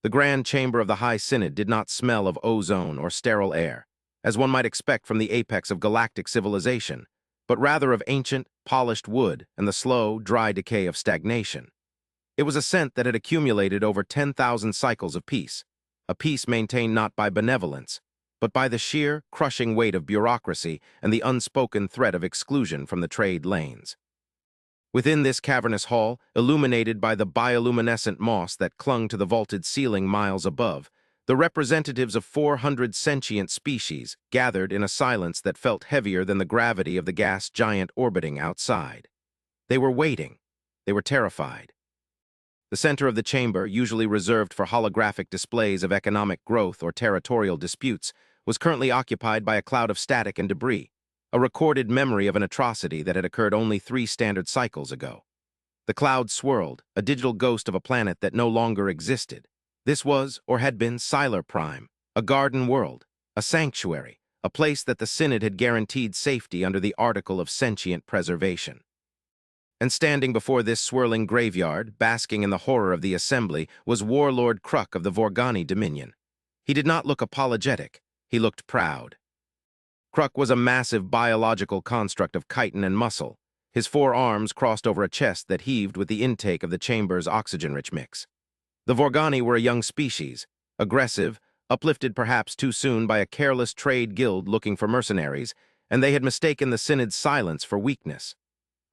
The grand chamber of the High Synod did not smell of ozone or sterile air, as one might expect from the apex of galactic civilization, but rather of ancient, polished wood and the slow, dry decay of stagnation. It was a scent that had accumulated over 10,000 cycles of peace, a peace maintained not by benevolence, but by the sheer, crushing weight of bureaucracy and the unspoken threat of exclusion from the trade lanes. Within this cavernous hall, illuminated by the bioluminescent moss that clung to the vaulted ceiling miles above, the representatives of 400 sentient species gathered in a silence that felt heavier than the gravity of the gas giant orbiting outside. They were waiting. They were terrified. The center of the chamber, usually reserved for holographic displays of economic growth or territorial disputes, was currently occupied by a cloud of static and debris, a recorded memory of an atrocity that had occurred only 3 standard cycles ago. The cloud swirled, a digital ghost of a planet that no longer existed. This was, or had been, Sylar Prime, a garden world, a sanctuary, a place that the Synod had guaranteed safety under the Article of Sentient Preservation. And standing before this swirling graveyard, basking in the horror of the assembly, was Warlord Kruk of the Vorgani Dominion. He did not look apologetic. He looked proud. Kruk was a massive biological construct of chitin and muscle, his 4 arms crossed over a chest that heaved with the intake of the chamber's oxygen-rich mix. The Vorgani were a young species, aggressive, uplifted perhaps too soon by a careless trade guild looking for mercenaries, and they had mistaken the Synod's silence for weakness.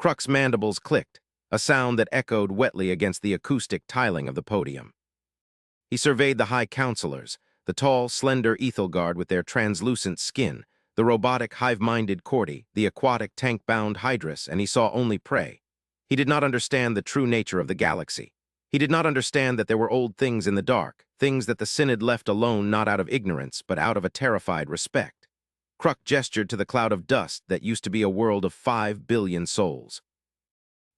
Kruk's mandibles clicked, a sound that echoed wetly against the acoustic tiling of the podium. He surveyed the High Counselors, the tall, slender Ethelguard with their translucent skin, the robotic, hive-minded Cordy, the aquatic, tank-bound Hydrus, and he saw only prey. He did not understand the true nature of the galaxy. He did not understand that there were old things in the dark, things that the Synod left alone not out of ignorance, but out of a terrified respect. Kruk gestured to the cloud of dust that used to be a world of 5 billion souls.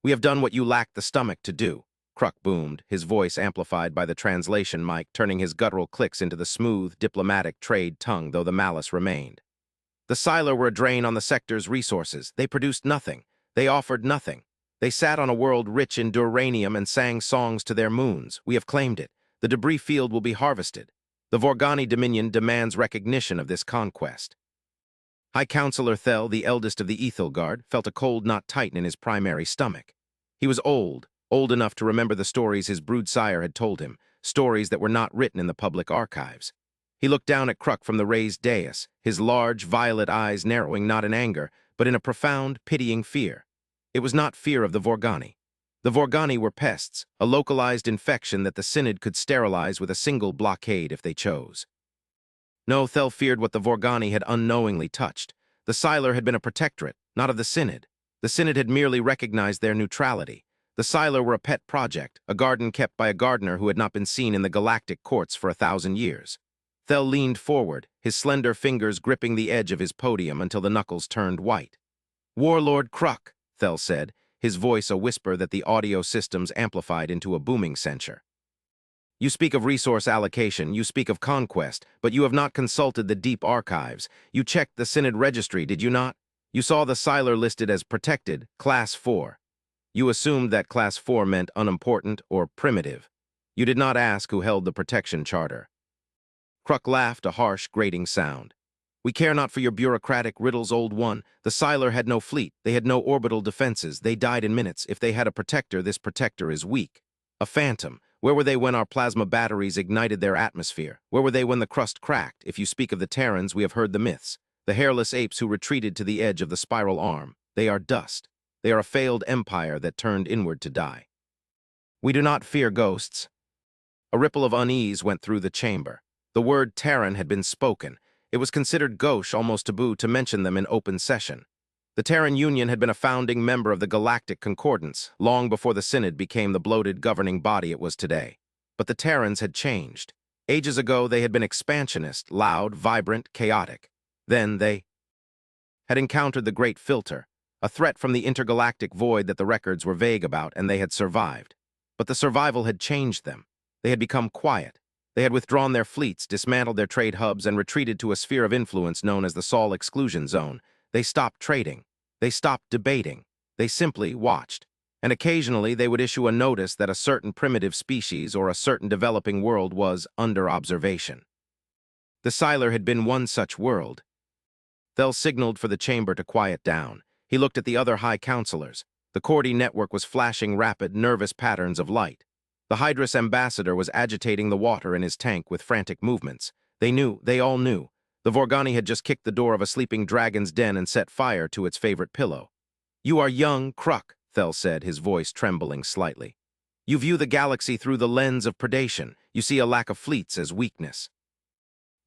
"We have done what you lacked the stomach to do," Kruk boomed, his voice amplified by the translation mic, turning his guttural clicks into the smooth, diplomatic trade tongue, though the malice remained. "The Sylar were a drain on the sector's resources. They produced nothing. They offered nothing. They sat on a world rich in duranium and sang songs to their moons. We have claimed it. The debris field will be harvested. The Vorgani Dominion demands recognition of this conquest." High Counselor Thel, the eldest of the Ethelguard, felt a cold knot tighten in his primary stomach. He was old enough to remember the stories his broodsire had told him, stories that were not written in the public archives. He looked down at Kruk from the raised dais, his large, violet eyes narrowing not in anger, but in a profound, pitying fear. It was not fear of the Vorgani. The Vorgani were pests, a localized infection that the Synod could sterilize with a single blockade if they chose. No, Thel feared what the Vorgani had unknowingly touched. The Sylar had been a protectorate, not of the Synod. The Synod had merely recognized their neutrality. The Sylar were a pet project, a garden kept by a gardener who had not been seen in the galactic courts for 1,000 years. Thel leaned forward, his slender fingers gripping the edge of his podium until the knuckles turned white. "Warlord Kruk," Thel said, his voice a whisper that the audio systems amplified into a booming censure. "You speak of resource allocation, you speak of conquest, but you have not consulted the deep archives. You checked the Synod registry, did you not? You saw the Sylar listed as protected, Class 4. You assumed that Class 4 meant unimportant or primitive. You did not ask who held the protection charter." Kruk laughed, a harsh, grating sound. "We care not for your bureaucratic riddles, old one. The Sylar had no fleet. They had no orbital defenses. They died in minutes. If they had a protector, this protector is weak. A phantom. Where were they when our plasma batteries ignited their atmosphere? Where were they when the crust cracked? If you speak of the Terrans, we have heard the myths. The hairless apes who retreated to the edge of the spiral arm. They are dust. They are a failed empire that turned inward to die. We do not fear ghosts." A ripple of unease went through the chamber. The word Terran had been spoken. It was considered gauche, almost taboo, to mention them in open session. The Terran Union had been a founding member of the Galactic Concordance, long before the Synod became the bloated governing body it was today. But the Terrans had changed. Ages ago, they had been expansionist, loud, vibrant, chaotic. Then they had encountered the Great Filter, a threat from the intergalactic void that the records were vague about, and they had survived. But the survival had changed them. They had become quiet. They had withdrawn their fleets, dismantled their trade hubs, and retreated to a sphere of influence known as the Sol Exclusion Zone. They stopped trading. They stopped debating. They simply watched. and occasionally they would issue a notice that a certain primitive species or a certain developing world was under observation. The Siler had been one such world. Thel signaled for the chamber to quiet down. He looked at the other High Counselors. The Cordy network was flashing rapid, nervous patterns of light. The Hydrus ambassador was agitating the water in his tank with frantic movements. They all knew. The Vorgani had just kicked the door of a sleeping dragon's den and set fire to its favorite pillow. "You are young, Kruk," Thel said, his voice trembling slightly. "You view the galaxy through the lens of predation. You see a lack of fleets as weakness.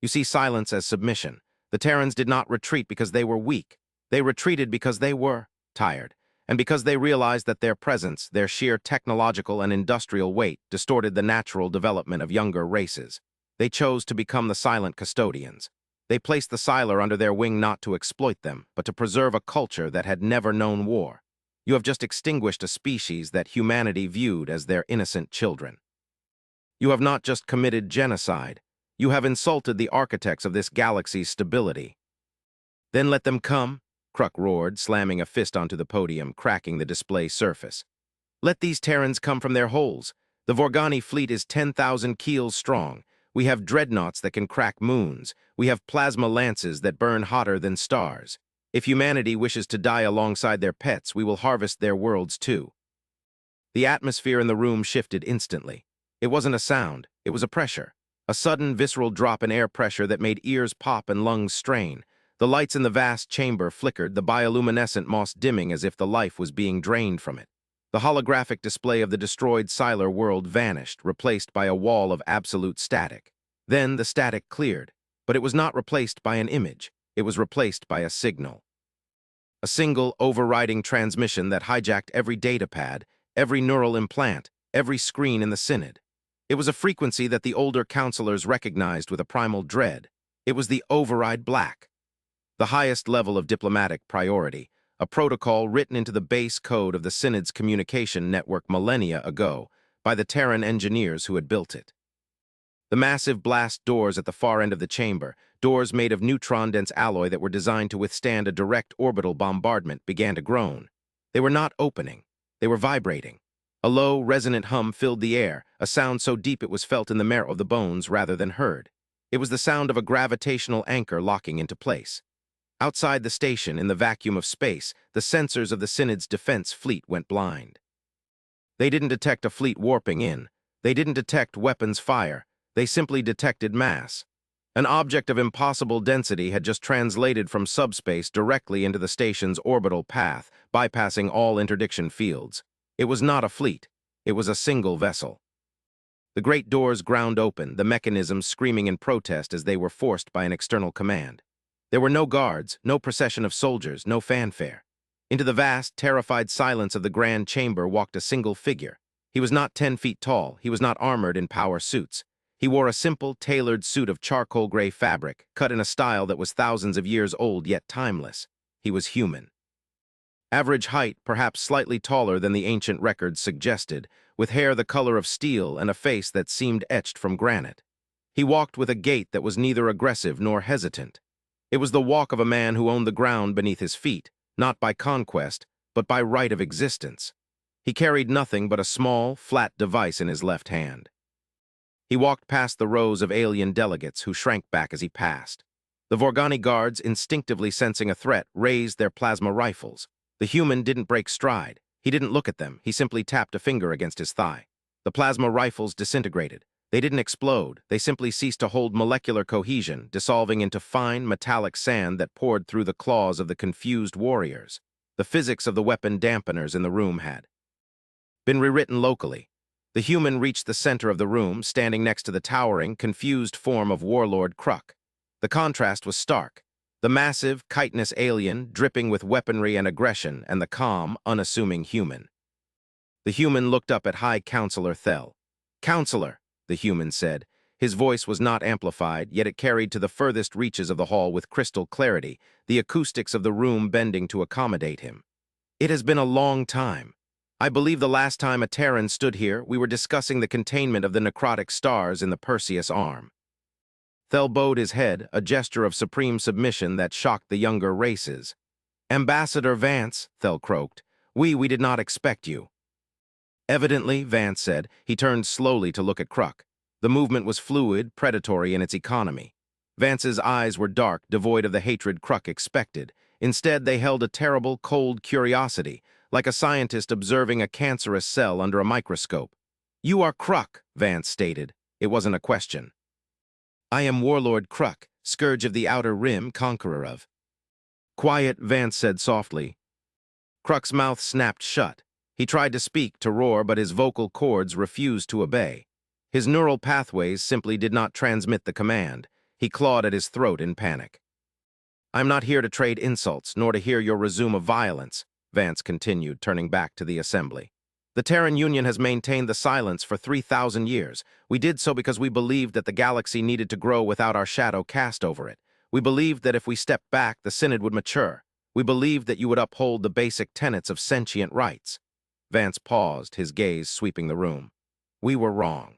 You see silence as submission. The Terrans did not retreat because they were weak. They retreated because they were tired, and because they realized that their presence, their sheer technological and industrial weight, distorted the natural development of younger races. They chose to become the silent custodians. They placed the Siler under their wing not to exploit them, but to preserve a culture that had never known war. You have just extinguished a species that humanity viewed as their innocent children. You have not just committed genocide. You have insulted the architects of this galaxy's stability." "Then let them come," Kruk roared, slamming a fist onto the podium, cracking the display surface. "Let these Terrans come from their holes. The Vorgani fleet is 10,000 keels strong. We have dreadnoughts that can crack moons. We have plasma lances that burn hotter than stars. If humanity wishes to die alongside their pets, we will harvest their worlds too." The atmosphere in the room shifted instantly. It wasn't a sound, it was a pressure. A sudden, visceral drop in air pressure that made ears pop and lungs strain. The lights in the vast chamber flickered, the bioluminescent moss dimming as if the life was being drained from it. The holographic display of the destroyed Siler world vanished, replaced by a wall of absolute static. Then the static cleared, but it was not replaced by an image. It was replaced by a signal. A single, overriding transmission that hijacked every datapad, every neural implant, every screen in the Synod. It was a frequency that the older counselors recognized with a primal dread. It was the override black. The highest level of diplomatic priority, a protocol written into the base code of the Synod's communication network millennia ago by the Terran engineers who had built it. The massive blast doors at the far end of the chamber, doors made of neutron-dense alloy that were designed to withstand a direct orbital bombardment, began to groan. They were not opening. They were vibrating. A low, resonant hum filled the air, a sound so deep it was felt in the marrow of the bones rather than heard. It was the sound of a gravitational anchor locking into place. Outside the station, in the vacuum of space, the sensors of the Synod's defense fleet went blind. They didn't detect a fleet warping in. They didn't detect weapons fire. They simply detected mass. An object of impossible density had just translated from subspace directly into the station's orbital path, bypassing all interdiction fields. It was not a fleet. It was a single vessel. The great doors ground open, the mechanisms screaming in protest as they were forced by an external command. There were no guards, no procession of soldiers, no fanfare. Into the vast, terrified silence of the grand chamber walked a single figure. He was not 10 feet tall. He was not armored in power suits. He wore a simple, tailored suit of charcoal gray fabric, cut in a style that was thousands of years old yet timeless. He was human. Average height, perhaps slightly taller than the ancient records suggested, with hair the color of steel and a face that seemed etched from granite. He walked with a gait that was neither aggressive nor hesitant. It was the walk of a man who owned the ground beneath his feet, not by conquest, but by right of existence. He carried nothing but a small, flat device in his left hand. He walked past the rows of alien delegates who shrank back as he passed. The Vorgani guards, instinctively sensing a threat, raised their plasma rifles. The human didn't break stride. He didn't look at them. He simply tapped a finger against his thigh. The plasma rifles disintegrated. They didn't explode. They simply ceased to hold molecular cohesion, dissolving into fine, metallic sand that poured through the claws of the confused warriors. The physics of the weapon dampeners in the room had been rewritten locally. The human reached the center of the room, standing next to the towering, confused form of Warlord Kruk. The contrast was stark. The massive, chitinous alien, dripping with weaponry and aggression, and the calm, unassuming human. The human looked up at High Counselor Thel. "Counselor," the human said. His voice was not amplified, yet it carried to the furthest reaches of the hall with crystal clarity, the acoustics of the room bending to accommodate him. "It has been a long time. I believe the last time a Terran stood here, we were discussing the containment of the necrotic stars in the Perseus arm." Thel bowed his head, a gesture of supreme submission that shocked the younger races. "Ambassador Vance," Thel croaked, we did not expect you." Evidently, Vance said. He turned slowly to look at Kruk. The movement was fluid, predatory in its economy. Vance's eyes were dark, devoid of the hatred Kruk expected. Instead, they held a terrible, cold curiosity, like a scientist observing a cancerous cell under a microscope. "You are Kruk," Vance stated. It wasn't a question. "I am Warlord Kruk, Scourge of the Outer Rim, Conqueror of." "Quiet," Vance said softly. Kruk's mouth snapped shut. He tried to speak, to roar, but his vocal cords refused to obey. His neural pathways simply did not transmit the command. He clawed at his throat in panic. "I'm not here to trade insults, nor to hear your resume of violence," Vance continued, turning back to the assembly. "The Terran Union has maintained the silence for 3,000 years. We did so because we believed that the galaxy needed to grow without our shadow cast over it. We believed that if we stepped back, the Synod would mature. We believed that you would uphold the basic tenets of sentient rights." Vance paused, his gaze sweeping the room. "We were wrong."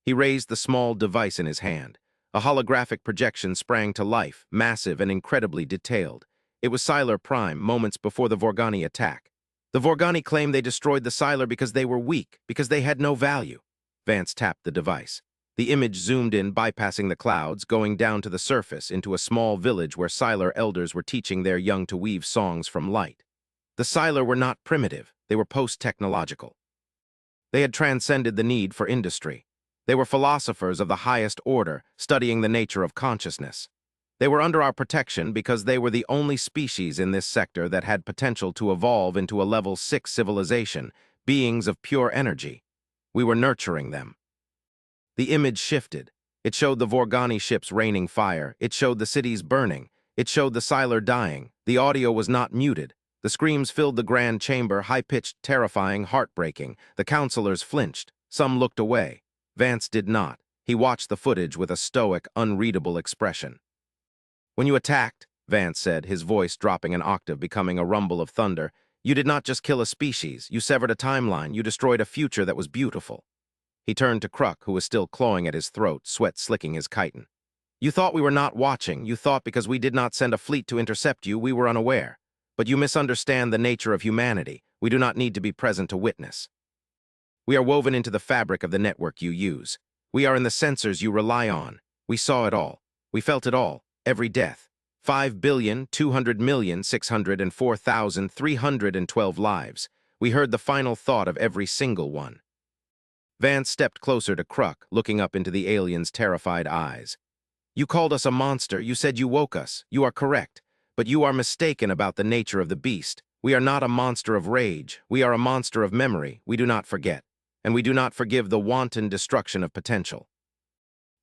He raised the small device in his hand. A holographic projection sprang to life, massive and incredibly detailed. It was Sylar Prime, moments before the Vorgani attack. "The Vorgani claimed they destroyed the Sylar because they were weak, because they had no value." Vance tapped the device. The image zoomed in, bypassing the clouds, going down to the surface, into a small village where Sylar elders were teaching their young to weave songs from light. The Sylar were not primitive, they were post-technological. They had transcended the need for industry. They were philosophers of the highest order, studying the nature of consciousness. They were under our protection because they were the only species in this sector that had potential to evolve into a level 6 civilization, beings of pure energy. We were nurturing them. The image shifted. It showed the Vorgani ships raining fire. It showed the cities burning. It showed the Sylar dying. The audio was not muted. The screams filled the grand chamber, high-pitched, terrifying, heartbreaking. The counselors flinched. Some looked away. Vance did not. He watched the footage with a stoic, unreadable expression. "When you attacked," Vance said, his voice dropping an octave, becoming a rumble of thunder, "you did not just kill a species. You severed a timeline. You destroyed a future that was beautiful." He turned to Kruk, who was still clawing at his throat, sweat slicking his chitin. "You thought we were not watching. You thought because we did not send a fleet to intercept you, we were unaware. But you misunderstand the nature of humanity. We do not need to be present to witness. We are woven into the fabric of the network you use. We are in the sensors you rely on. We saw it all. We felt it all. Every death. 5,200,604,312 lives. We heard the final thought of every single one." Vance stepped closer to Kruk, looking up into the alien's terrified eyes. "You called us a monster. You said you woke us. You are correct. But you are mistaken about the nature of the beast. We are not a monster of rage. We are a monster of memory. We do not forget. And we do not forgive the wanton destruction of potential."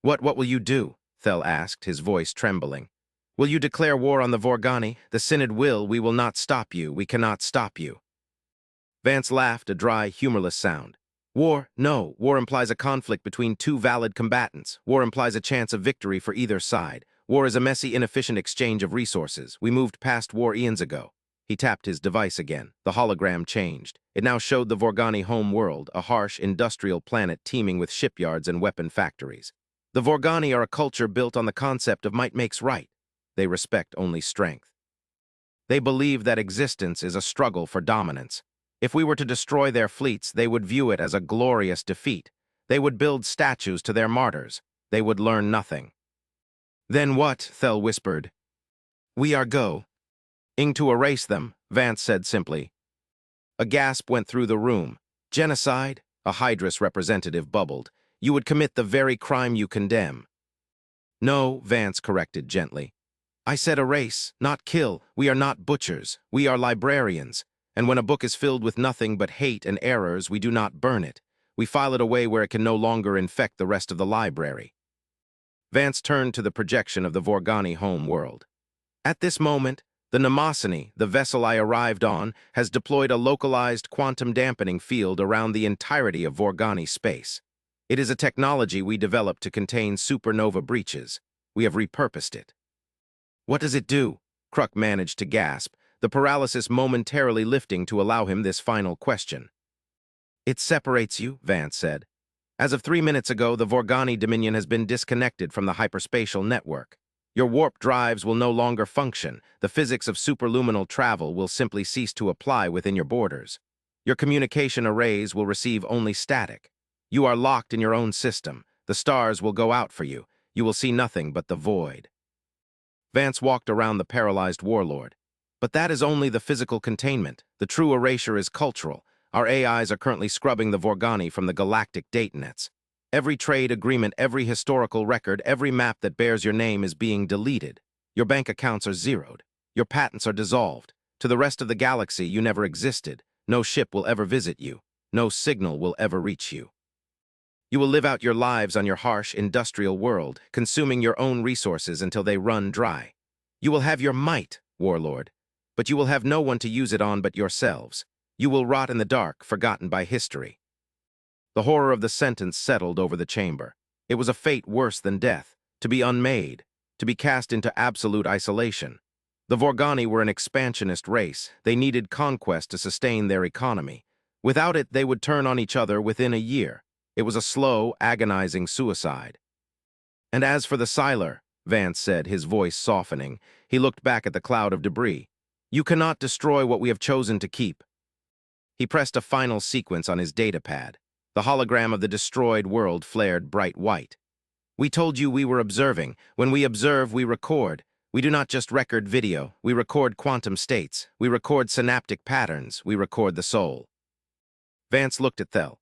What will you do?" Thel asked, his voice trembling. "Will you declare war on the Vorgani? The Synod will. We will not stop you. We cannot stop you." Vance laughed, a dry, humorless sound. "War? No. War implies a conflict between two valid combatants. War implies a chance of victory for either side. War is a messy, inefficient exchange of resources. We moved past war eons ago." He tapped his device again. The hologram changed. It now showed the Vorgani home world, a harsh, industrial planet teeming with shipyards and weapon factories. The Vorgani are a culture built on the concept of might makes right. They respect only strength. They believe that existence is a struggle for dominance. If we were to destroy their fleets, they would view it as a glorious defeat. They would build statues to their martyrs. They would learn nothing. "Then what?" Thel whispered. "We are going to erase them," Vance said simply. A gasp went through the room. "Genocide?" A Hydrus representative bubbled. "You would commit the very crime you condemn." "No," Vance corrected gently. "I said erase, not kill. We are not butchers. We are librarians. And when a book is filled with nothing but hate and errors, we do not burn it. We file it away where it can no longer infect the rest of the library." Vance turned to the projection of the Vorgani home world. "At this moment, the Mnemosyne, the vessel I arrived on, has deployed a localized quantum dampening field around the entirety of Vorgani space. It is a technology we developed to contain supernova breaches. We have repurposed it." "What does it do?" Kruk managed to gasp, the paralysis momentarily lifting to allow him this final question. "It separates you," Vance said. "As of 3 minutes ago, the Vorgani Dominion has been disconnected from the hyperspatial network. Your warp drives will no longer function. The physics of superluminal travel will simply cease to apply within your borders." Your communication arrays will receive only static. You are locked in your own system. The stars will go out for you. You will see nothing but the void. Vance walked around the paralyzed warlord. But that is only the physical containment. The true erasure is cultural. Our AIs are currently scrubbing the Vorgani from the galactic datanets. Every trade agreement, every historical record, every map that bears your name is being deleted. Your bank accounts are zeroed. Your patents are dissolved. To the rest of the galaxy, you never existed. No ship will ever visit you. No signal will ever reach you. You will live out your lives on your harsh, industrial world, consuming your own resources until they run dry. You will have your might, warlord, but you will have no one to use it on but yourselves. You will rot in the dark, forgotten by history. The horror of the sentence settled over the chamber. It was a fate worse than death, to be unmade, to be cast into absolute isolation. The Vorgani were an expansionist race. They needed conquest to sustain their economy. Without it, they would turn on each other within a year. It was a slow, agonizing suicide. And as for the Siler, Vance said, his voice softening, he looked back at the cloud of debris. You cannot destroy what we have chosen to keep. He pressed a final sequence on his datapad. The hologram of the destroyed world flared bright white. We told you we were observing. When we observe, we record. We do not just record video. We record quantum states. We record synaptic patterns. We record the soul. Vance looked at Thel.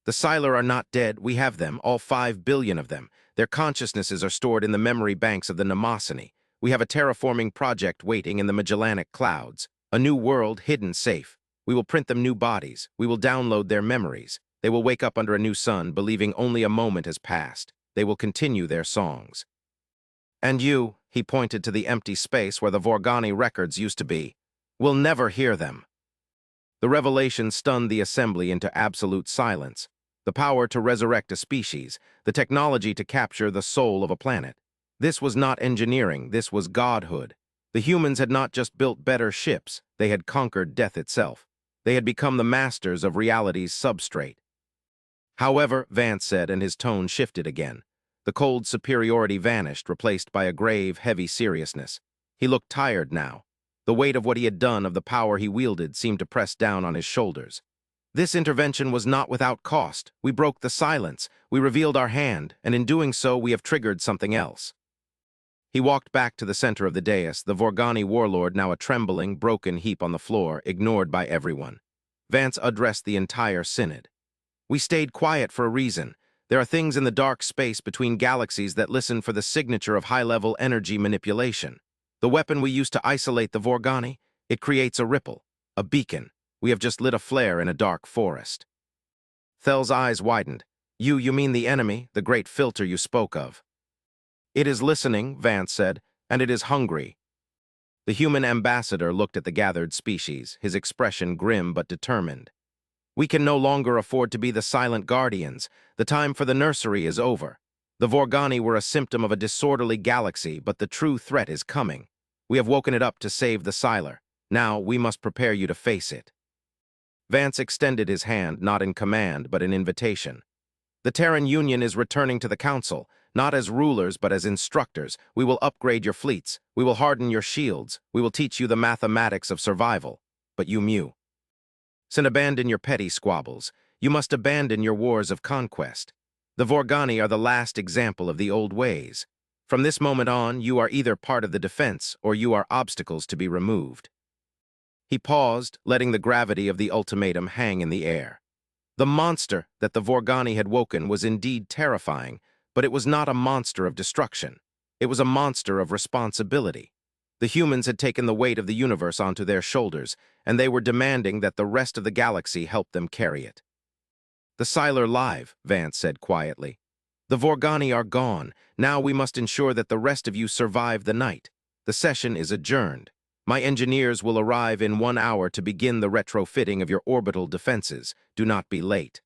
The Siler are not dead. We have them, all 5 billion of them. Their consciousnesses are stored in the memory banks of the Mnemosyne. We have a terraforming project waiting in the Magellanic clouds. A new world hidden safe. We will print them new bodies. We will download their memories. They will wake up under a new sun, believing only a moment has passed. They will continue their songs. And you, he pointed to the empty space where the Vorgani records used to be, will never hear them. The revelation stunned the assembly into absolute silence. The power to resurrect a species, the technology to capture the soul of a planet. This was not engineering, this was godhood. The humans had not just built better ships, they had conquered death itself. They had become the masters of reality's substrate. However, Vance said, and his tone shifted again. The cold superiority vanished, replaced by a grave, heavy seriousness. He looked tired now. The weight of what he had done, of the power he wielded, seemed to press down on his shoulders. This intervention was not without cost. We broke the silence. We revealed our hand, and in doing so, we have triggered something else. He walked back to the center of the dais, the Vorgani warlord now a trembling, broken heap on the floor, ignored by everyone. Vance addressed the entire synod. We stayed quiet for a reason. There are things in the dark space between galaxies that listen for the signature of high-level energy manipulation. The weapon we use to isolate the Vorgani, it creates a ripple, a beacon. We have just lit a flare in a dark forest. Thel's eyes widened. You mean the enemy, the great filter you spoke of. It is listening, Vance said, and it is hungry. The human ambassador looked at the gathered species, his expression grim but determined. We can no longer afford to be the silent guardians. The time for the nursery is over. The Vorgani were a symptom of a disorderly galaxy, but the true threat is coming. We have woken it up to save the Siler. Now we must prepare you to face it. Vance extended his hand, not in command, but in invitation. The Terran Union is returning to the Council, not as rulers, but as instructors. We will upgrade your fleets. We will harden your shields. We will teach you the mathematics of survival. But you mew. Sin, abandon your petty squabbles. You must abandon your wars of conquest. The Vorgani are the last example of the old ways. From this moment on, you are either part of the defense, or you are obstacles to be removed. He paused, letting the gravity of the ultimatum hang in the air. The monster that the Vorgani had woken was indeed terrifying, but it was not a monster of destruction. It was a monster of responsibility. The humans had taken the weight of the universe onto their shoulders, and they were demanding that the rest of the galaxy help them carry it. The Siler live, Vance said quietly. The Vorgani are gone. Now we must ensure that the rest of you survive the night. The session is adjourned. My engineers will arrive in 1 hour to begin the retrofitting of your orbital defenses. Do not be late.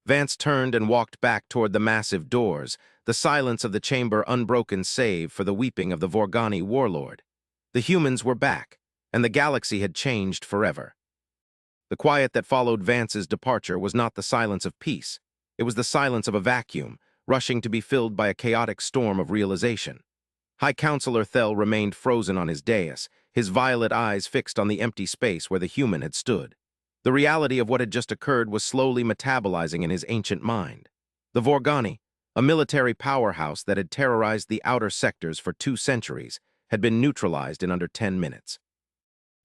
Vance turned and walked back toward the massive doors, the silence of the chamber unbroken save for the weeping of the Vorgani warlord. The humans were back, and the galaxy had changed forever. The quiet that followed Vance's departure was not the silence of peace. It was the silence of a vacuum, rushing to be filled by a chaotic storm of realization. High Counselor Thel remained frozen on his dais, his violet eyes fixed on the empty space where the human had stood. The reality of what had just occurred was slowly metabolizing in his ancient mind. The Vorgani, a military powerhouse that had terrorized the outer sectors for 2 centuries, had been neutralized in under 10 minutes.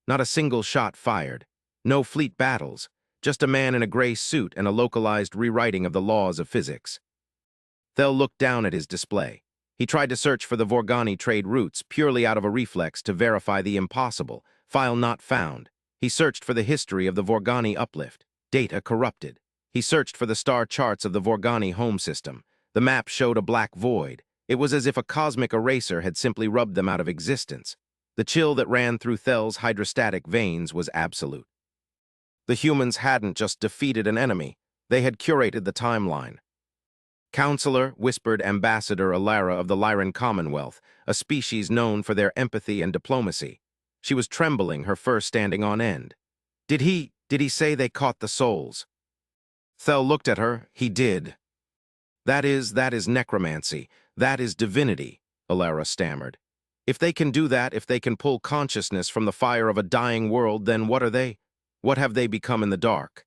Not a single shot fired, no fleet battles, just a man in a gray suit and a localized rewriting of the laws of physics. Thel looked down at his display. He tried to search for the Vorgani trade routes purely out of a reflex to verify the impossible. File not found. He searched for the history of the Vorgani uplift. Data corrupted. He searched for the star charts of the Vorgani home system. The map showed a black void. It was as if a cosmic eraser had simply rubbed them out of existence. The chill that ran through Thel's hydrostatic veins was absolute. The humans hadn't just defeated an enemy. They had curated the timeline. Counselor, whispered Ambassador Alara of the Lyran Commonwealth, a species known for their empathy and diplomacy. She was trembling, her fur standing on end. Did he say they caught the souls? Thel looked at her. He did. That is necromancy. That is divinity, Alara stammered. If they can do that, if they can pull consciousness from the fire of a dying world, then what are they? What have they become in the dark?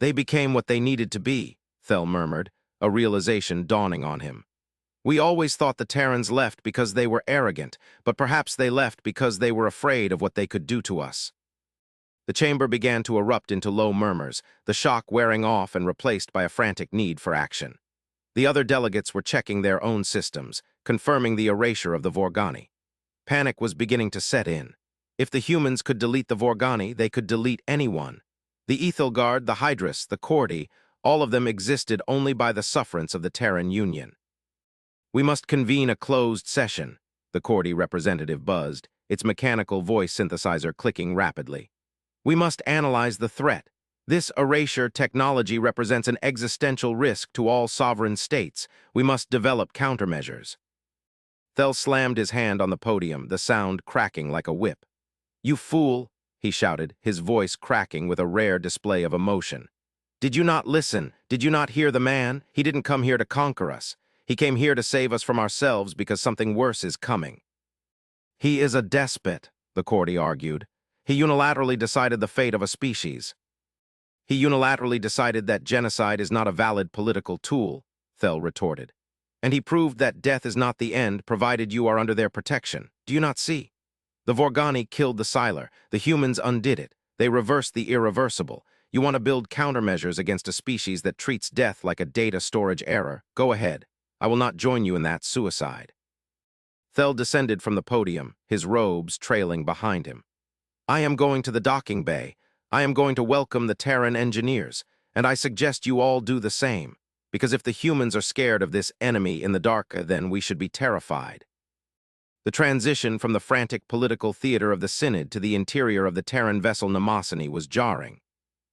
They became what they needed to be, Thel murmured, a realization dawning on him. We always thought the Terrans left because they were arrogant, but perhaps they left because they were afraid of what they could do to us. The chamber began to erupt into low murmurs, the shock wearing off and replaced by a frantic need for action. The other delegates were checking their own systems, confirming the erasure of the Vorgani. Panic was beginning to set in. If the humans could delete the Vorgani, they could delete anyone. The Ethelgard, the Hydrus, the Cordi, all of them existed only by the sufferance of the Terran Union. We must convene a closed session, the Cordi representative buzzed, its mechanical voice synthesizer clicking rapidly. We must analyze the threat. This erasure technology represents an existential risk to all sovereign states. We must develop countermeasures. Thel slammed his hand on the podium, the sound cracking like a whip. You fool, he shouted, his voice cracking with a rare display of emotion. Did you not listen? Did you not hear the man? He didn't come here to conquer us. He came here to save us from ourselves because something worse is coming. He is a despot, the Cordi argued. He unilaterally decided the fate of a species. He unilaterally decided that genocide is not a valid political tool, Thel retorted. And he proved that death is not the end, provided you are under their protection. Do you not see? The Vorgani killed the Siler. The humans undid it. They reversed the irreversible. You want to build countermeasures against a species that treats death like a data storage error? Go ahead. I will not join you in that suicide. Thel descended from the podium, his robes trailing behind him. I am going to the docking bay. I am going to welcome the Terran engineers, and I suggest you all do the same, because if the humans are scared of this enemy in the dark, then we should be terrified. The transition from the frantic political theater of the Synod to the interior of the Terran vessel Mnemosyne was jarring.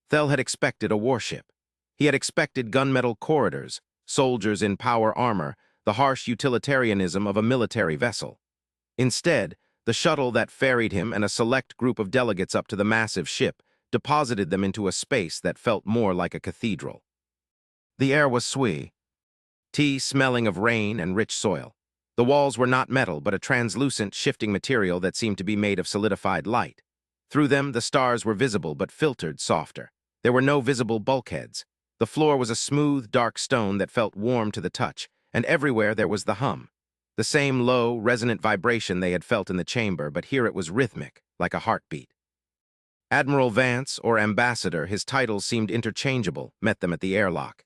Thel had expected a warship. He had expected gunmetal corridors, soldiers in power armor, the harsh utilitarianism of a military vessel. Instead, the shuttle that ferried him and a select group of delegates up to the massive ship deposited them into a space that felt more like a cathedral. The air was sweet, smelling of rain and rich soil. The walls were not metal, but a translucent, shifting material that seemed to be made of solidified light. Through them, the stars were visible but filtered softer. There were no visible bulkheads. The floor was a smooth, dark stone that felt warm to the touch, and everywhere there was the hum. The same low, resonant vibration they had felt in the chamber, but here it was rhythmic, like a heartbeat. Admiral Vance, or Ambassador, his titles seemed interchangeable, met them at the airlock.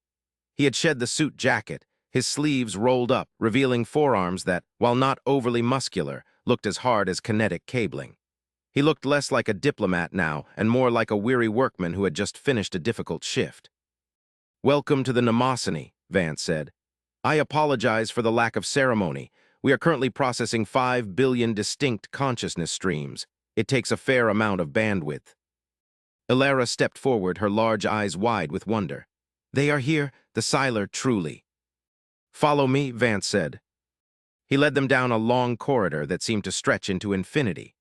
He had shed the suit jacket, his sleeves rolled up, revealing forearms that, while not overly muscular, looked as hard as kinetic cabling. He looked less like a diplomat now, and more like a weary workman who had just finished a difficult shift. Welcome to the Mnemosyne, Vance said. I apologize for the lack of ceremony. We are currently processing 5 billion distinct consciousness streams. It takes a fair amount of bandwidth. Ilara stepped forward, her large eyes wide with wonder. They are here, the Siler, truly. Follow me, Vance said. He led them down a long corridor that seemed to stretch into infinity.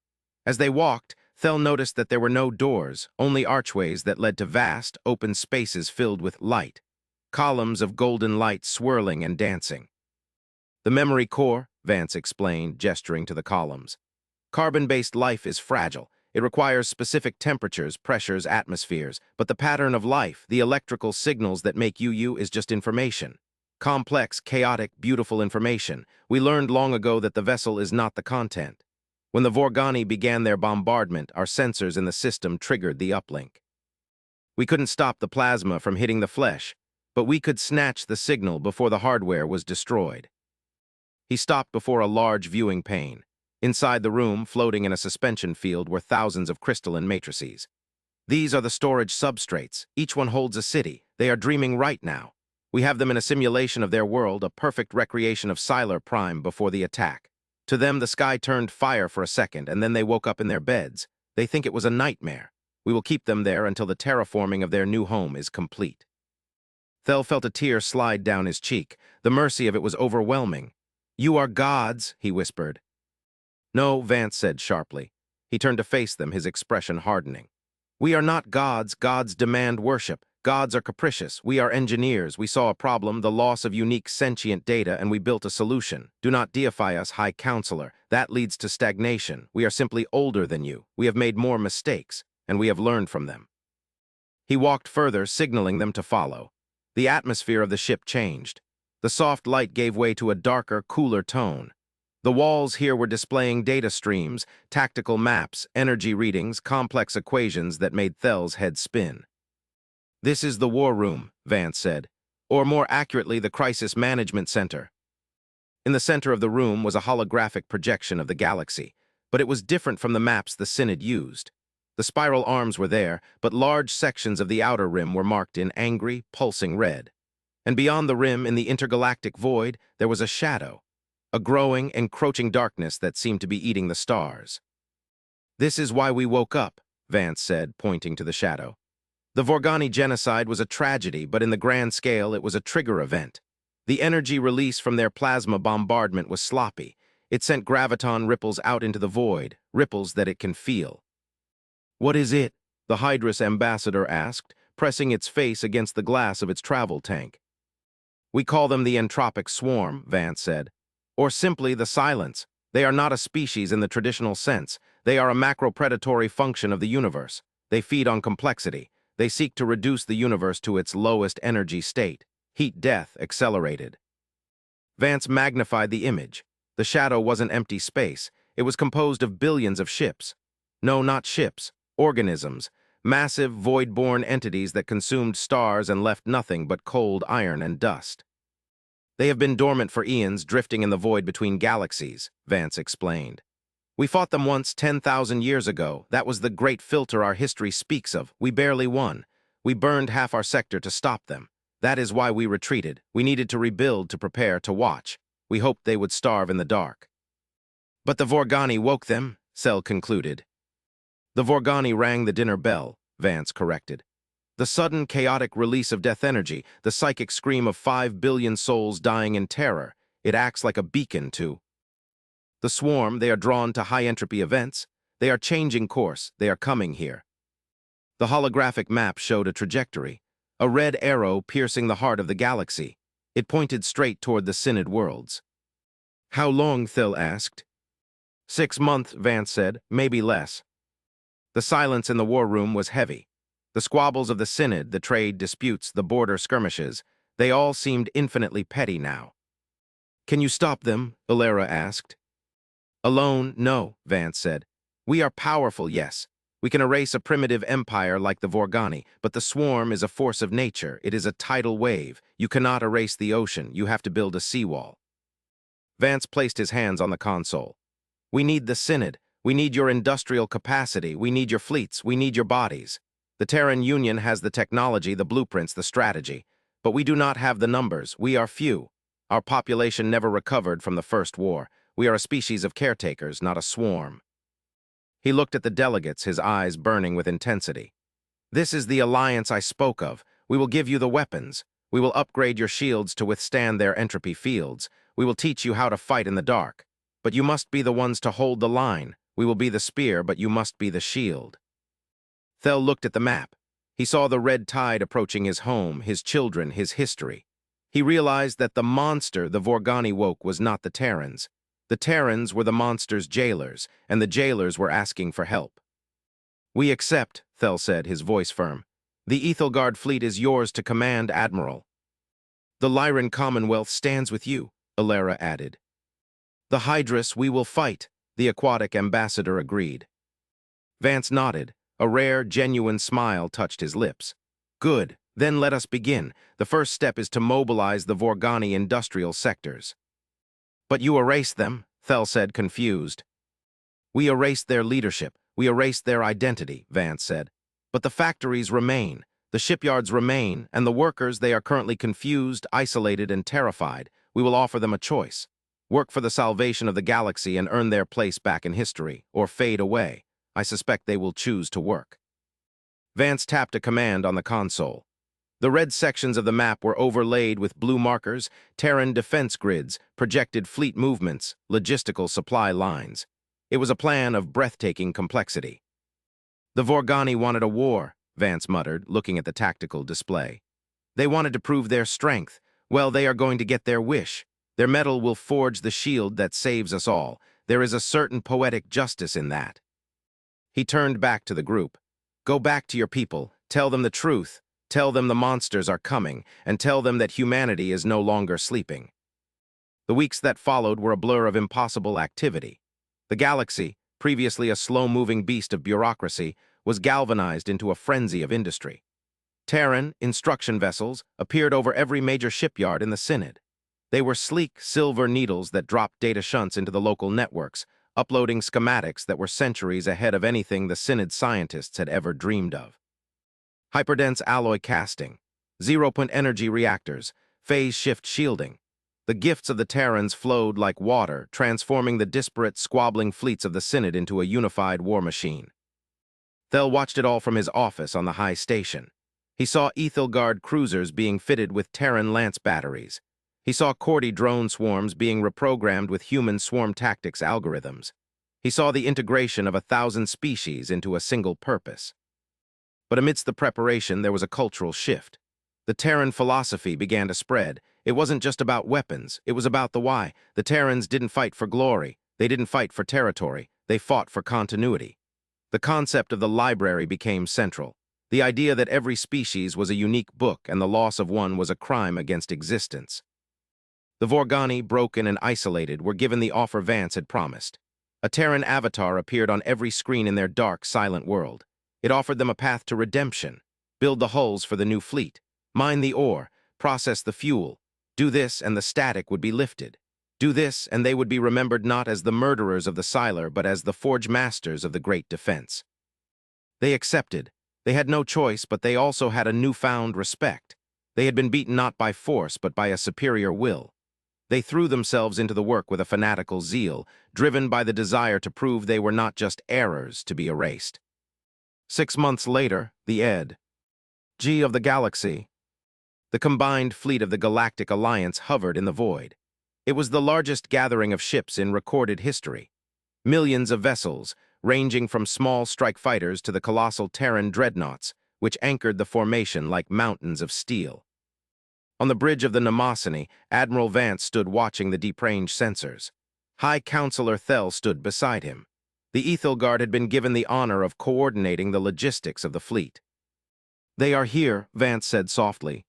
As they walked, Thel noticed that there were no doors, only archways that led to vast, open spaces filled with light, columns of golden light swirling and dancing. The memory core, Vance explained, gesturing to the columns. Carbon-based life is fragile. It requires specific temperatures, pressures, atmospheres, but the pattern of life, the electrical signals that make you you, is just information. Complex, chaotic, beautiful information. We learned long ago that the vessel is not the content. When the Vorgani began their bombardment, our sensors in the system triggered the uplink. We couldn't stop the plasma from hitting the flesh, but we could snatch the signal before the hardware was destroyed. He stopped before a large viewing pane. Inside the room, floating in a suspension field, were thousands of crystalline matrices. These are the storage substrates. Each one holds a city. They are dreaming right now. We have them in a simulation of their world, a perfect recreation of Sylar Prime before the attack. To them, the sky turned fire for a second, and then they woke up in their beds. They think it was a nightmare. We will keep them there until the terraforming of their new home is complete. Thel felt a tear slide down his cheek. The mercy of it was overwhelming. "You are gods," he whispered. "No," Vance said sharply. He turned to face them, his expression hardening. "We are not gods. Gods demand worship. Gods are capricious. We are engineers. We saw a problem, the loss of unique sentient data, and we built a solution. Do not deify us, High Counselor. That leads to stagnation. We are simply older than you. We have made more mistakes, and we have learned from them." He walked further, signaling them to follow. The atmosphere of the ship changed. The soft light gave way to a darker, cooler tone. The walls here were displaying data streams, tactical maps, energy readings, complex equations that made Thel's head spin. "This is the war room," Vance said, "or more accurately, the crisis management center." In the center of the room was a holographic projection of the galaxy, but it was different from the maps the Synod used. The spiral arms were there, but large sections of the outer rim were marked in angry, pulsing red. And beyond the rim, in the intergalactic void, there was a shadow, a growing, encroaching darkness that seemed to be eating the stars. "This is why we woke up," Vance said, pointing to the shadow. "The Vorgani genocide was a tragedy, but in the grand scale, it was a trigger event. The energy release from their plasma bombardment was sloppy. It sent graviton ripples out into the void, ripples that it can feel. "What is it?" the Hydrus ambassador asked, pressing its face against the glass of its travel tank. "We call them the entropic swarm," Vance said. "Or simply the silence. They are not a species in the traditional sense. They are a macro-predatory function of the universe. They feed on complexity. They seek to reduce the universe to its lowest energy state. Heat death accelerated." Vance magnified the image. The shadow wasn't empty space. It was composed of billions of ships. No, not ships. Organisms. Massive, void-born entities that consumed stars and left nothing but cold iron and dust. "They have been dormant for eons, drifting in the void between galaxies," Vance explained. "We fought them once 10,000 years ago. That was the great filter our history speaks of. We barely won. We burned half our sector to stop them. That is why we retreated. We needed to rebuild, to prepare, to watch. We hoped they would starve in the dark." "But the Vorgani woke them," Sel concluded. "The Vorgani rang the dinner bell," Vance corrected. "The sudden, chaotic release of death energy, the psychic scream of 5 billion souls dying in terror. It acts like a beacon to the swarm. They are drawn to high-entropy events. They are changing course. They are coming here." The holographic map showed a trajectory, a red arrow piercing the heart of the galaxy. It pointed straight toward the Synod worlds. "How long?" Thel asked. 6 months, Vance said, "maybe less." The silence in the war room was heavy. The squabbles of the Synod, the trade disputes, the border skirmishes, they all seemed infinitely petty now. "Can you stop them?" Ilera asked. "Alone, no," Vance said. "We are powerful, yes. We can erase a primitive empire like the Vorgani, but the swarm is a force of nature. It is a tidal wave. You cannot erase the ocean. You have to build a seawall." Vance placed his hands on the console. "We need the Synod. We need your industrial capacity. We need your fleets. We need your bodies. The Terran Union has the technology, the blueprints, the strategy. But we do not have the numbers. We are few. Our population never recovered from the First War. We are a species of caretakers, not a swarm." He looked at the delegates, his eyes burning with intensity. "This is the alliance I spoke of. We will give you the weapons. We will upgrade your shields to withstand their entropy fields. We will teach you how to fight in the dark. But you must be the ones to hold the line. We will be the spear, but you must be the shield." Thel looked at the map. He saw the red tide approaching his home, his children, his history. He realized that the monster the Vorgani woke was not the Terrans. The Terrans were the monster's jailers, and the jailers were asking for help. We accept, Thel said, his voice firm. The Ethelgard fleet is yours to command, Admiral. The Lyran Commonwealth stands with you, Alara added. The Hydrus we will fight, the aquatic ambassador agreed. Vance nodded. A rare, genuine smile touched his lips. Good, then let us begin. The first step is to mobilize the Vorgani industrial sectors. But you erased them, Thel said, confused. We erased their leadership. We erased their identity, Vance said. But the factories remain. The shipyards remain, and the workers, they are currently confused, isolated, and terrified. We will offer them a choice. Work for the salvation of the galaxy and earn their place back in history, or fade away. I suspect they will choose to work. Vance tapped a command on the console. The red sections of the map were overlaid with blue markers, Terran defense grids, projected fleet movements, logistical supply lines. It was a plan of breathtaking complexity. The Vorgani wanted a war, Vance muttered, looking at the tactical display. They wanted to prove their strength. Well, they are going to get their wish. Their metal will forge the shield that saves us all. There is a certain poetic justice in that. He turned back to the group. Go back to your people. Tell them the truth. Tell them the monsters are coming, and tell them that humanity is no longer sleeping. The weeks that followed were a blur of impossible activity. The galaxy, previously a slow-moving beast of bureaucracy, was galvanized into a frenzy of industry. Terran instruction vessels appeared over every major shipyard in the Synod. They were sleek silver needles that dropped data shunts into the local networks, uploading schematics that were centuries ahead of anything the Synod scientists had ever dreamed of. Hyperdense alloy casting, zero-point energy reactors, phase-shift shielding. The gifts of the Terrans flowed like water, transforming the disparate, squabbling fleets of the Synod into a unified war machine. Thel watched it all from his office on the high station. He saw Ethelgard cruisers being fitted with Terran lance batteries. He saw Cordy drone swarms being reprogrammed with human swarm tactics algorithms. He saw the integration of 1,000 species into a single purpose. But amidst the preparation, there was a cultural shift. The Terran philosophy began to spread. It wasn't just about weapons, it was about the why. The Terrans didn't fight for glory, they didn't fight for territory, they fought for continuity. The concept of the library became central. The idea that every species was a unique book and the loss of one was a crime against existence. The Vorgani, broken and isolated, were given the offer Vance had promised. A Terran avatar appeared on every screen in their dark, silent world. It offered them a path to redemption. Build the hulls for the new fleet. Mine the ore. Process the fuel. Do this and the static would be lifted. Do this and they would be remembered not as the murderers of the Siler, but as the forge masters of the great defense. They accepted. They had no choice, but they also had a newfound respect. They had been beaten not by force, but by a superior will. They threw themselves into the work with a fanatical zeal, driven by the desire to prove they were not just errors to be erased. 6 months later, the G of the galaxy. The combined fleet of the Galactic Alliance hovered in the void. It was the largest gathering of ships in recorded history. Millions of vessels, ranging from small strike fighters to the colossal Terran dreadnoughts, which anchored the formation like mountains of steel. On the bridge of the Mnemosyne, Admiral Vance stood watching the deep range sensors. High Counselor Thel stood beside him. The Ethelgard had been given the honor of coordinating the logistics of the fleet. They are here, Vance said softly.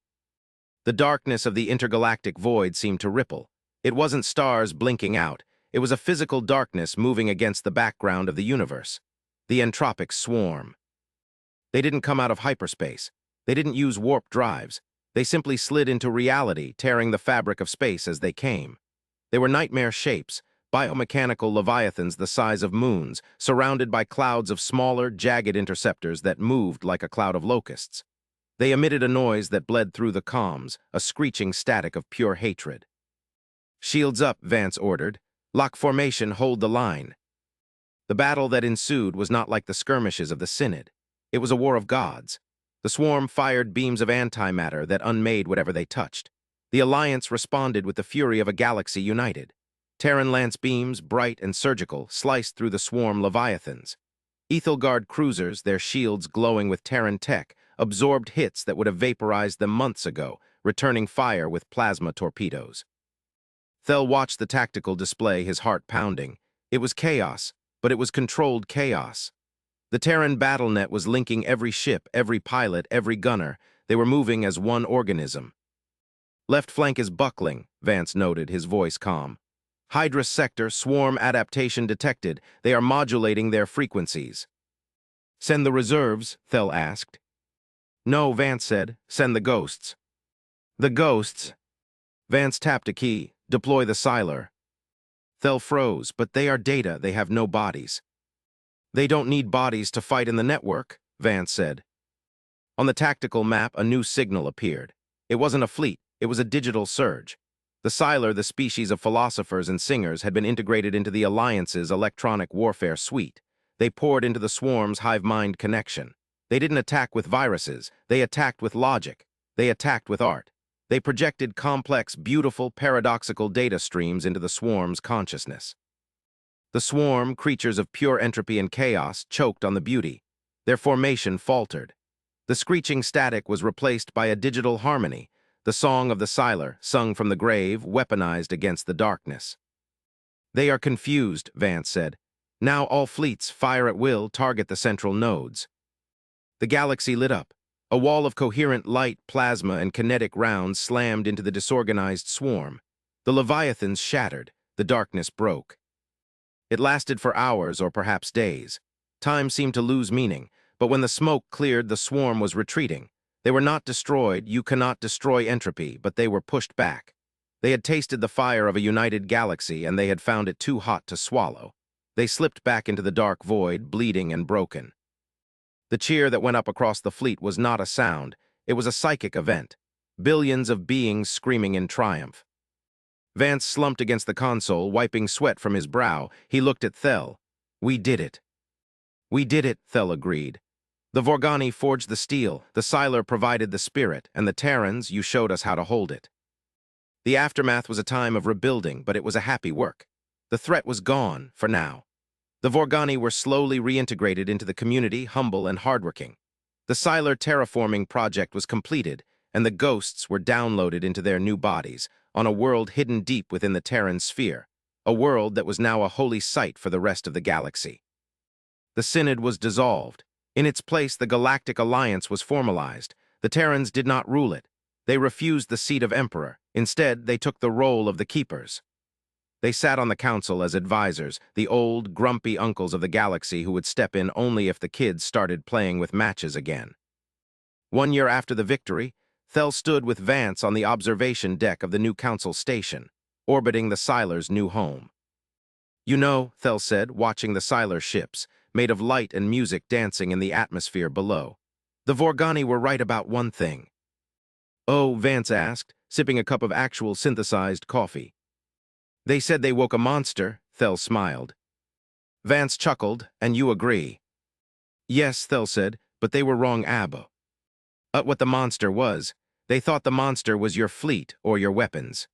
The darkness of the intergalactic void seemed to ripple. It wasn't stars blinking out. It was a physical darkness moving against the background of the universe. The entropic swarm. They didn't come out of hyperspace. They didn't use warp drives. They simply slid into reality, tearing the fabric of space as they came. They were nightmare shapes, biomechanical leviathans the size of moons, surrounded by clouds of smaller, jagged interceptors that moved like a cloud of locusts. They emitted a noise that bled through the comms, a screeching static of pure hatred. Shields up, Vance ordered. Lock formation, hold the line. The battle that ensued was not like the skirmishes of the Synod. It was a war of gods. The swarm fired beams of antimatter that unmade whatever they touched. The Alliance responded with the fury of a galaxy united. Terran lance beams, bright and surgical, sliced through the swarm leviathans. Ethelgard cruisers, their shields glowing with Terran tech, absorbed hits that would have vaporized them months ago, returning fire with plasma torpedoes. Thel watched the tactical display, his heart pounding. It was chaos, but it was controlled chaos. The Terran battle net was linking every ship, every pilot, every gunner. They were moving as one organism. Left flank is buckling, Vance noted, his voice calm. Hydra sector, swarm adaptation detected. They are modulating their frequencies. Send the reserves, Thel asked. No, Vance said. Send the ghosts. The ghosts? Vance tapped a key. Deploy the Siler. Thel froze, but they are data. They have no bodies. They don't need bodies to fight in the network, Vance said. On the tactical map, a new signal appeared. It wasn't a fleet. It was a digital surge. The Siler, the species of philosophers and singers, had been integrated into the Alliance's electronic warfare suite. They poured into the swarm's hive-mind connection. They didn't attack with viruses. They attacked with logic. They attacked with art. They projected complex, beautiful, paradoxical data streams into the swarm's consciousness. The swarm, creatures of pure entropy and chaos, choked on the beauty. Their formation faltered. The screeching static was replaced by a digital harmony, the song of the Siler, sung from the grave, weaponized against the darkness. They are confused, Vance said. Now all fleets, fire at will, target the central nodes. The galaxy lit up. A wall of coherent light, plasma, and kinetic rounds slammed into the disorganized swarm. The Leviathans shattered. The darkness broke. It lasted for hours or perhaps days. Time seemed to lose meaning, but when the smoke cleared, the swarm was retreating. They were not destroyed. You cannot destroy entropy, but they were pushed back. They had tasted the fire of a united galaxy, and they had found it too hot to swallow. They slipped back into the dark void, bleeding and broken. The cheer that went up across the fleet was not a sound. It was a psychic event. Billions of beings screaming in triumph. Vance slumped against the console, wiping sweat from his brow. He looked at Thel. We did it. We did it, Thel agreed. The Vorgani forged the steel, the Siler provided the spirit, and the Terrans, you showed us how to hold it. The aftermath was a time of rebuilding, but it was a happy work. The threat was gone, for now. The Vorgani were slowly reintegrated into the community, humble and hardworking. The Siler terraforming project was completed, and the ghosts were downloaded into their new bodies, on a world hidden deep within the Terran sphere, a world that was now a holy site for the rest of the galaxy. The Synod was dissolved. In its place, the Galactic Alliance was formalized. The Terrans did not rule it. They refused the seat of Emperor. Instead, they took the role of the Keepers. They sat on the council as advisors, the old, grumpy uncles of the galaxy who would step in only if the kids started playing with matches again. 1 year after the victory, Thel stood with Vance on the observation deck of the new council station, orbiting the Siler's new home. You know, Thel said, watching the Siler ships, made of light and music dancing in the atmosphere below. The Vorgani were right about one thing. Oh, Vance asked, sipping a cup of actual synthesized coffee. They said they woke a monster, Thel smiled. Vance chuckled, and you agree. Yes, Thel said, but they were wrong, Abbo. What the monster was. They thought the monster was your fleet or your weapons.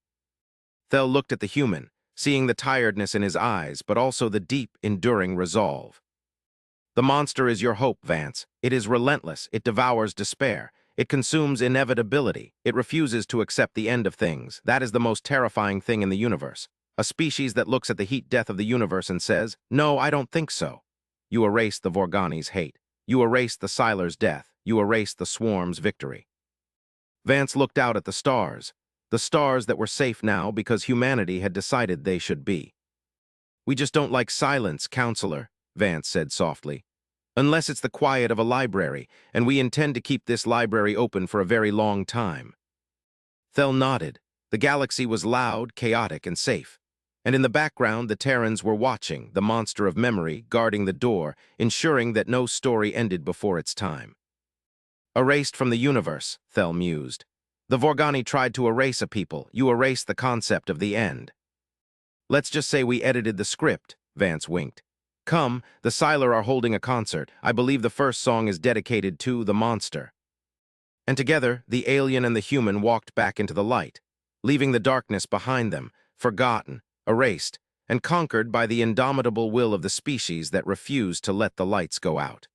Thel looked at the human, seeing the tiredness in his eyes, but also the deep, enduring resolve. The monster is your hope, Vance. It is relentless. It devours despair. It consumes inevitability. It refuses to accept the end of things. That is the most terrifying thing in the universe. A species that looks at the heat death of the universe and says, no, I don't think so. You erase the Vorgani's hate. You erase the Siler's death. You erase the swarm's victory. Vance looked out at the stars that were safe now because humanity had decided they should be. We just don't like silence, Counselor, Vance said softly. Unless it's the quiet of a library, and we intend to keep this library open for a very long time. Thel nodded. The galaxy was loud, chaotic, and safe. And in the background, the Terrans were watching, the monster of memory, guarding the door, ensuring that no story ended before its time. Erased from the universe, Thel mused. The Vorgani tried to erase a people. You erased the concept of the end. Let's just say we edited the script, Vance winked. Come, the Siler are holding a concert. I believe the first song is dedicated to the monster. And together, the alien and the human walked back into the light, leaving the darkness behind them, forgotten, erased, and conquered by the indomitable will of the species that refused to let the lights go out.